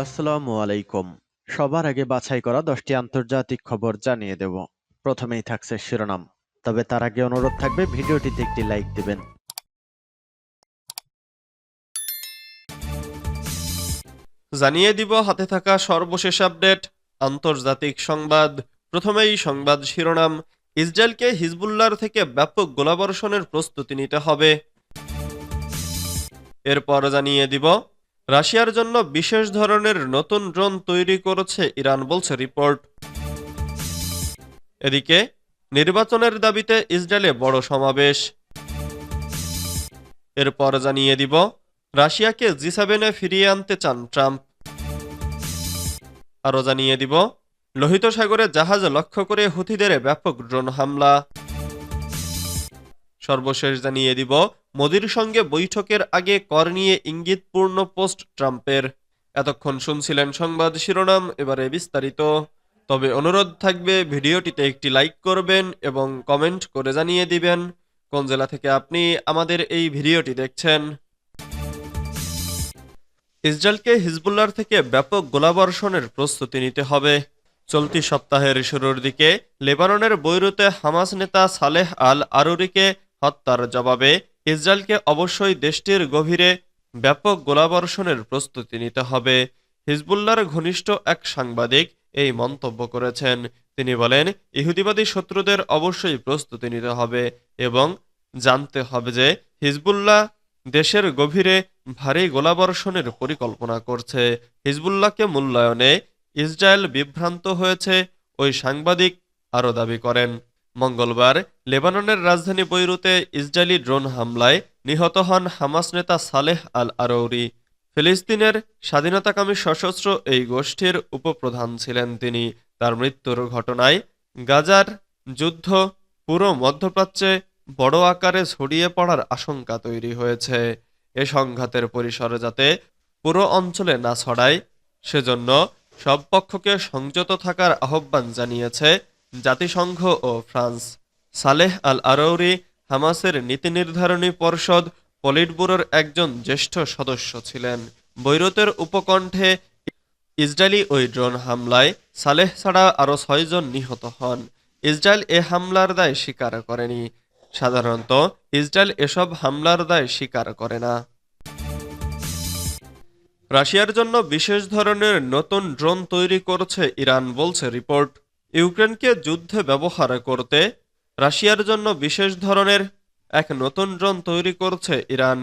আসসালামু আলাইকুম। সবার আগে বাছাই করা 10টি আন্তর্জাতিক খবর জানিয়ে দেব। প্রথমেই থাকছে শিরোনাম। তবে তার আগে অনুরোধ থাকবে ভিডিওটিতে একটি লাইক দিবেন। জানিয়ে দিব হাতে থাকা সর্বশেষ আপডেট আন্তর্জাতিক সংবাদ। প্রথমেই সংবাদ শিরোনাম, ইসরায়েলকে হিজবুল্লাহর থেকে ব্যাপক গোলাবর্ষণের প্রস্তুতি নিতে হবে। এরপর জানিয়ে দিব রাশিয়ার জন্য বিশেষ ধরনের নতুন ড্রোন তৈরি করেছে ইরান, বলছে রিপোর্ট। এদিকে নির্বাচনের দাবিতে ইসরায়েলে বড় সমাবেশ। এরপর জানিয়ে দিব রাশিয়াকে জি7-এ ফিরিয়ে আনতে চান ট্রাম্প। আরও জানিয়ে দিব লোহিত সাগরে জাহাজ লক্ষ্য করে হুথিদের ব্যাপক ড্রোন হামলা। সর্বশেষ জানিয়ে দিব মোদির সঙ্গে বৈঠকের আগে কর নিয়ে ইঙ্গিতপূর্ণ পোস্ট ট্রাম্পের। এতক্ষণ শুনছিলেন সংবাদ শিরোনাম, এবারে বিস্তারিত। তবে অনুরোধ থাকবে ভিডিওটিতে একটি লাইক করবেন এবং কমেন্ট করে জানিয়ে দিবেন কোন জেলা থেকে আপনি আমাদের এই ভিডিওটি দেখছেন। ইসরায়েলকে হিজবুল্লাহর থেকে ব্যাপক গোলাবর্ষণের প্রস্তুতি নিতে হবে। চলতি সপ্তাহের শুরুর দিকে লেবাননের বৈরুতে হামাস নেতা সালেহ আল আরুরিকে হত্যার জবাবে ইসরায়েলকে অবশ্যই দেশটির গভীরে ব্যাপক গোলাবর্ষণের প্রস্তুতি নিতে হবে। হিজবুল্লাহর ঘনিষ্ঠ এক সাংবাদিক এই মন্তব্য করেছেন। তিনি বলেন, ইহুদিবাদী শত্রুদের অবশ্যই প্রস্তুতি নিতে হবে এবং জানতে হবে যে হিজবুল্লাহ দেশের গভীরে ভারী গোলাবর্ষণের পরিকল্পনা করছে। হিজবুল্লাহকে মূল্যায়নে ইসরায়েল বিভ্রান্ত হয়েছে, ওই সাংবাদিক আরও দাবি করেন। মঙ্গলবার লেবাননের রাজধানী বৈরুতে ইসরায়েলি ড্রোন হামলায় নিহত হন হামাস নেতা সালেহ আল আরৌরি। ফিলিস্তিনের স্বাধীনতাকামী সশস্ত্র এই গোষ্ঠীর উপপ্রধান ছিলেন তিনি। তার মৃত্যুর ঘটনায় গাজার যুদ্ধ পুরো মধ্যপ্রাচ্যে বড় আকারে ছড়িয়ে পড়ার আশঙ্কা তৈরি হয়েছে। এ সংঘাতের পরিসর যাতে পুরো অঞ্চলে না ছড়ায় সেজন্য সব পক্ষকে সংযত থাকার আহ্বান জানিয়েছে জাতিসংঘ ও ফ্রান্স। সালেহ আল আরৌরি হামাসের নীতি নির্ধারণী পর্ষদ পলিটব্যুরোর একজন জ্যেষ্ঠ সদস্য ছিলেন। বৈরুতের উপকণ্ঠে ইসরায়েলি ওই ড্রোন হামলায় সালেহ ছাড়া আরও 6 জন নিহত হন। ইসরায়েল এ হামলার দায় স্বীকার করেনি। সাধারণত ইসরায়েল এসব হামলার দায় স্বীকার করে না। রাশিয়ার জন্য বিশেষ ধরনের নতুন ড্রোন তৈরি করছে ইরান, বলছে রিপোর্ট। ইউক্রেনকে যুদ্ধে ব্যবহার করতে রাশিয়ার জন্য বিশেষ ধরনের এক নতুন ড্রোন তৈরি করছে ইরান।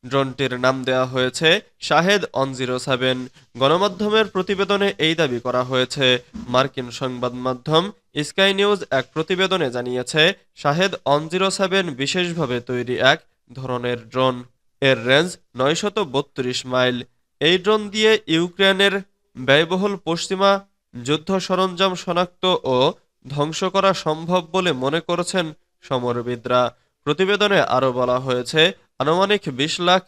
ড্রোনটির নাম দেওয়া হয়েছে শাহেদ-107। গণমাধ্যমের প্রতিবেদনে এই দাবি করা হয়েছে। মার্কিন সংবাদ মাধ্যম স্কাই নিউজ এক প্রতিবেদনে জানিয়েছে, শাহেদ-107 বিশেষভাবে তৈরি এক ধরনের ড্রোন। এর রেঞ্জ 932 মাইল। এই ড্রোন দিয়ে ইউক্রেনের ব্যয়বহুল পশ্চিমা যুদ্ধ সরঞ্জাম শনাক্ত ও ধ্বংস করা সম্ভব বলে মনে করছেন সমরবিদরা। প্রতিবেদনে আরও বলা হয়েছে, আনুমানিক $20 লাখ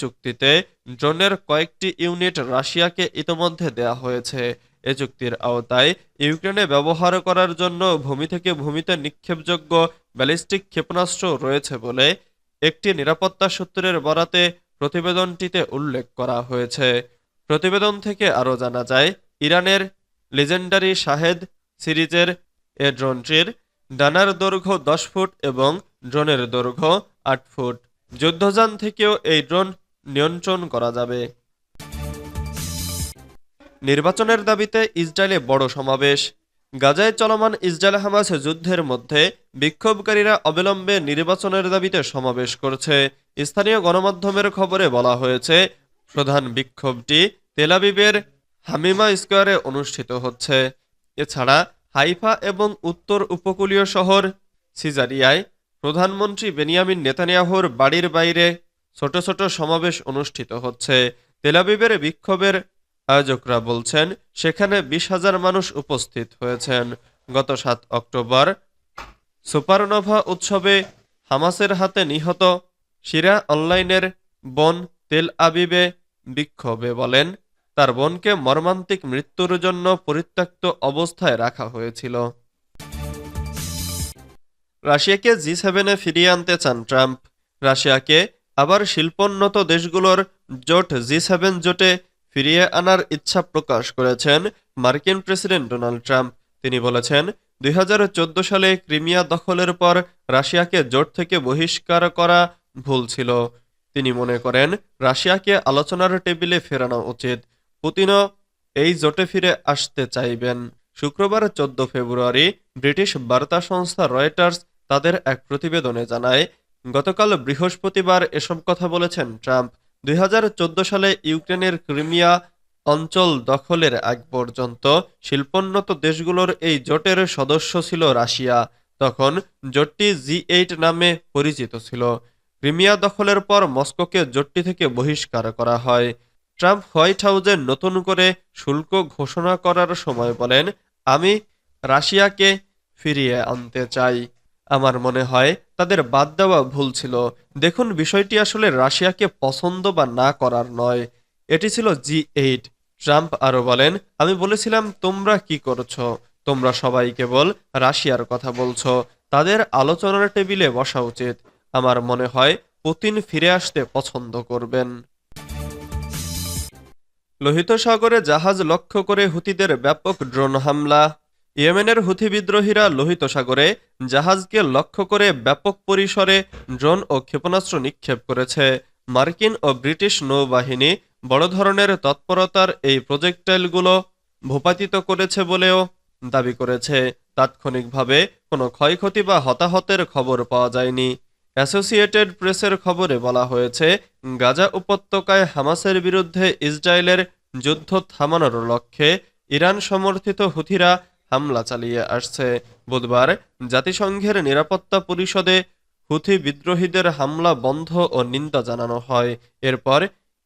চুক্তিতে ড্রোনের কয়েকটি ইউনিট রাশিয়াকে ইতোমধ্যে দেয়া হয়েছে। এ চুক্তির আওতায় ইউক্রেনে ব্যবহার করার জন্য ভূমি থেকে ভূমিতে নিক্ষেপযোগ্য ব্যালিস্টিক ক্ষেপণাস্ত্র রয়েছে বলে একটি নিরাপত্তা সূত্রের বরাতে প্রতিবেদনটিতে উল্লেখ করা হয়েছে। প্রতিবেদন থেকে আরও জানা যায়, ইরানের লিজেন্ডারি শাহেদ সিরিজের এ ড্রোনটির ডানার দৈর্ঘ্য 10 ফুট এবং ড্রোনের দৈর্ঘ্য 8 ফুট। যুদ্ধযান থেকেও এই ড্রোন নিয়ন্ত্রণ করা যাবে। নির্বাচনের দাবিতে ইসরায়েলে বড় সমাবেশ। গাজায় চলমান ইসরায়েল হামাস যুদ্ধের মধ্যে বিক্ষোভকারীরা অবিলম্বে নির্বাচনের দাবিতে সমাবেশ করছে। স্থানীয় গণমাধ্যমের খবরে বলা হয়েছে, প্রধান বিক্ষোভটি তেল আবিবের হামিমা স্কয়ারে অনুষ্ঠিত হচ্ছে। এছাড়া হাইফা এবং উত্তর উপকূলীয় শহর সিজারিয়ায় প্রধানমন্ত্রী বেনিয়ামিন নেতানিয়াহুর বাড়ির বাইরে ছোট ছোট সমাবেশ অনুষ্ঠিত হচ্ছে। তেল আবিবের বিক্ষোভের আয়োজকরা বলছেন, সেখানে 20,000 মানুষ উপস্থিত হয়েছেন। গত 7 অক্টোবর সুপারনোভা উৎসবে হামাসের হাতে নিহত শিরা অনলাইনের বোন তেল আবিবে বিক্ষোভে বলেন, তার বোনকে মর্মান্তিক মৃত্যুর জন্য পরিত্যক্ত অবস্থায় রাখা হয়েছিল। রাশিয়াকে জি7-এ ফিরিয়ে আনতে চান ট্রাম্প। রাশিয়াকে আবার শিল্পোন্নত দেশগুলোর জোট জি7 জোটে ফিরিয়ে আনার ইচ্ছা প্রকাশ করেছেন মার্কিন প্রেসিডেন্ট ডোনাল্ড ট্রাম্প। তিনি বলেছেন, 2014 সালে ক্রিমিয়া দখলের পর রাশিয়াকে জোট থেকে বহিষ্কার করা ভুল ছিল। তিনি মনে করেন রাশিয়াকে আলোচনার টেবিলে ফেরানো উচিত। পুতিনও এই জোটে ফিরে আসতে চাইবেন। শুক্রবার 14 ফেব্রুয়ারি ব্রিটিশ বার্তা সংস্থা রয়টার্স তাদের এক প্রতিবেদনে জানায়, গতকাল বৃহস্পতিবার এসব কথা বলেছেন ট্রাম্প। 2014 সালে ইউক্রেনের ক্রিমিয়া অঞ্চল দখলের আগ পর্যন্ত শিল্পোন্নত দেশগুলোর এই জোটের সদস্য ছিল রাশিয়া। তখন জোটটি G8 নামে পরিচিত ছিল। ক্রিমিয়া দখলের পর মস্কোকে জোটটি থেকে বহিষ্কার করা হয়। ট্রাম্প হোয়াইট হাউসে নতুন করে শুল্ক ঘোষণা করার সময় বলেন, আমি রাশিয়াকে ফিরিয়ে আনতে চাই। আমার মনে হয় তাদের বাদ দেওয়া ভুল ছিল। দেখুন, বিষয়টি আসলে রাশিয়াকে পছন্দ বা না করার নয়, এটি ছিল G8। ট্রাম্প আরো বলেন, আমি বলেছিলাম তোমরা কি করছো, তোমরা সবাই কেবল রাশিয়ার কথা বলছো, তাদের আলোচনার টেবিলে বসা উচিত। আমার মনে হয় পুতিন ফিরে আসতে পছন্দ করবেন। লোহিত সাগরে জাহাজ লক্ষ্য করে হুথিদের ব্যাপক ড্রোন হামলা। ইয়েমেনের হুথি বিদ্রোহীরা লোহিত সাগরে জাহাজকে লক্ষ্য করে ব্যাপক পরিসরে ড্রোন ও ক্ষেপণাস্ত্র নিক্ষেপ করেছে। মার্কিন ও ব্রিটিশ নৌবাহিনী বড় ধরনের তৎপরতার এই প্রজেক্টাইলগুলো ভূপাতিত করেছে বলেও দাবি করেছে। তাৎক্ষণিকভাবে কোনো ক্ষয়ক্ষতি বা হতাহতের খবর পাওয়া যায়নি। অ্যাসোসিয়েটেড প্রেসের খবরে বলা হয়েছে, গাজা উপত্যকায় হামাসের বিরুদ্ধে ইসরায়েলের যুদ্ধ থামানোর লক্ষ্যে ইরান সমর্থিত হুথিরা হামলা চালিয়ে আসছে। বুধবার জাতিসংঘের নিরাপত্তা পরিষদে হুথি বিদ্রোহীদের হামলা বন্ধ ও নিন্দা জানানো হয়। এরপর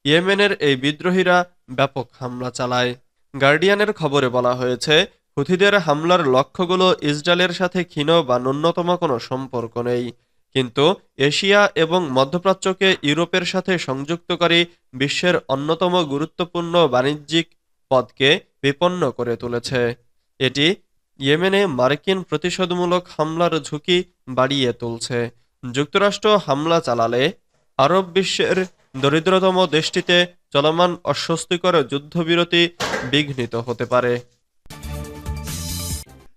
ইয়েমেনের এই বিদ্রোহীরা ব্যাপক হামলা চালায়। গার্ডিয়ানের খবরে বলা হয়েছে, হুথিদের হামলার লক্ষ্যগুলো ইসরায়েলের সাথে ক্ষীণ বা ন্যূনতম কোনো সম্পর্ক নেই, কিন্তু এশিয়া এবং মধ্যপ্রাচ্যকে ইউরোপের সাথে সংযুক্তকারী বিশ্বের অন্যতম গুরুত্বপূর্ণ বাণিজ্যিক পথকে বিপন্ন করে তুলেছে। এটি ইয়েমেনে মার্কিন প্রতিশোধমূলক হামলার ঝুঁকি বাড়িয়ে তুলছে। যুক্তরাষ্ট্র হামলা চালালে আরব বিশ্বের দরিদ্রতম দেশটিতে চলমান অস্বস্তিকর যুদ্ধবিরতি বিঘ্নিত হতে পারে।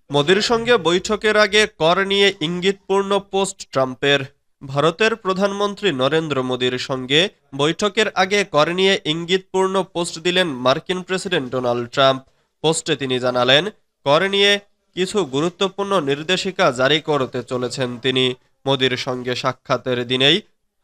মোদির সঙ্গে বৈঠকের আগে কর নিয়ে ইঙ্গিতপূর্ণ পোস্ট ট্রাম্পের। ভারতের প্রধানমন্ত্রী নরেন্দ্র মোদির সঙ্গে বৈঠকের আগে কর নিয়ে ইঙ্গিতপূর্ণ পোস্ট দিলেন মার্কিন প্রেসিডেন্ট ডোনাল্ড ট্রাম্প। পোস্টে তিনি জানালেন, কর নিয়ে কিছু গুরুত্বপূর্ণ নির্দেশিকা জারি করতে চলেছেন তিনি। মোদির সঙ্গে সাক্ষাতের দিনেই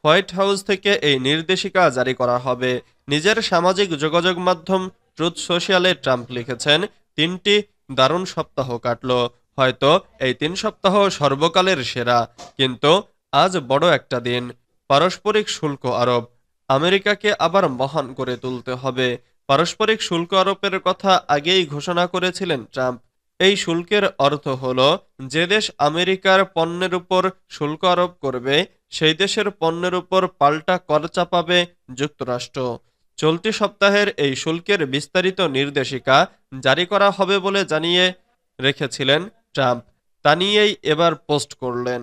হোয়াইট হাউস থেকে এই নির্দেশিকা জারি করা হবে। নিজের সামাজিক যোগাযোগ মাধ্যম ট্রুথ সোশ্যালে ট্রাম্প লিখেছেন, 3টি দারুণ সপ্তাহ কাটলো। হয়তো এই 3 সপ্তাহ সর্বকালের সেরা, কিন্তু আজ বড় একটা দিন। পারস্পরিক শুল্ক আরোপ। আমেরিকাকে আবার মহান করে তুলতে হবে। পারস্পরিক শুল্ক আরোপের কথা আগেই ঘোষণা করেছিলেন ট্রাম্প। এই শুল্কের অর্থ হলো, যে দেশ আমেরিকার পণ্যের উপর শুল্ক আরোপ করবে সেই দেশের পণ্যের উপর পাল্টা কর চাপাবে যুক্তরাষ্ট্র। চলতি সপ্তাহের এই শুল্কের বিস্তারিত নির্দেশিকা জারি করা হবে বলে জানিয়ে রেখেছিলেন ট্রাম্প। তা নিয়েই এবার পোস্ট করলেন।